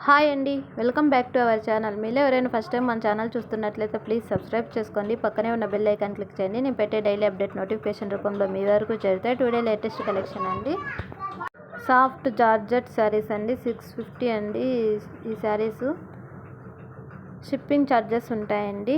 Hi అండి, welcome back to our channel. మీలో ఎవరైనా ఫస్ట్ టైం మన ఛానల్ చూస్తున్నట్లయితే ప్లీజ్ సబ్స్క్రైబ్ చేసుకోండి. పక్కనే ఉన్న బెల్ ఐకాన్ క్లిక్ చేయండి. నేను పెట్టే డైలీ అప్డేట్ నోటిఫికేషన్ రూపంలో మీ వరకు చేరుతాయి. టుడే లేటెస్ట్ కలెక్షన్ అండి, సాఫ్ట్ జార్జెట్ శారీస్ అండి. 650 అండి ఈ శారీస్. షిప్పింగ్ ఛార్జెస్ ఉంటాయండి.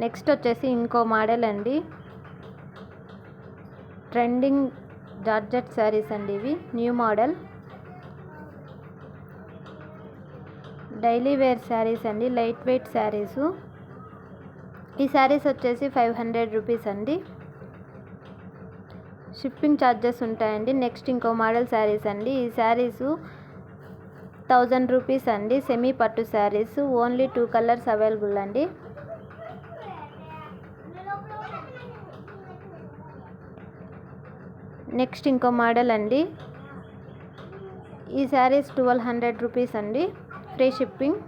నెక్స్ట్ వచ్చేసి ఇంకో మోడల్ అండి, ట్రెండింగ్ జార్జెట్ శారీస్ అండి. ఇవి new model daily wear sarees అండి, లైట్ వెయిట్ శారీస్. ఈ శారీస్ వచ్చేసి 500 రూపీస్ అండి. షిప్పింగ్ ఛార్జెస్ ఉంటాయండి. నెక్స్ట్ ఇంకో మోడల్ శారీస్ అండి. ఈ శారీస్ 1000 రూపీస్ అండి. సెమీ పట్టు శారీస్, ఓన్లీ 2 కలర్స్ అవైలబుల్ అండి. నెక్స్ట్ ఇంకో మోడల్ అండి. ఈ శారీస్ 1200 రూపీస్ అండి, ఫ్రీ షిప్పింగ్.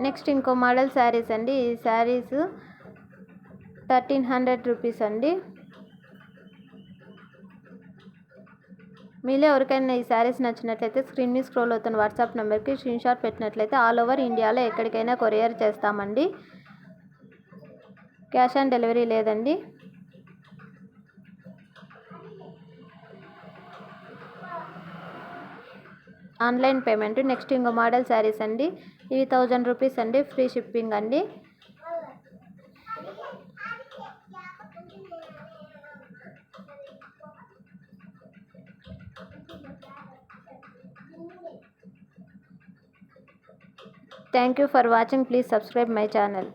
నెక్స్ట్ ఇంకో మోడల్ శారీస్ అండి. ఈ శారీస్ 1300 రూపీస్ అండి. మీలో ఎవరికైనా ఈ శారీస్ నచ్చినట్లయితే స్క్రీన్ మీద స్క్రోల్ అవుతున్న వాట్సాప్ నెంబర్కి స్క్రీన్ షాట్ పెట్టినట్లయితే ఆల్ ఓవర్ ఇండియాలో ఎక్కడికైనా కొరియర్ చేస్తామండి. క్యాష్ ఆన్ డెలివరీ లేదండి. Online payment. నెక్స్ట్ ఇంకో మోడల్ శారీస్ అండి. ఇవి 1000 రూపీస్ అండి, ఫ్రీ షిప్పింగ్ అండి. Thank you for watching. Please subscribe my channel.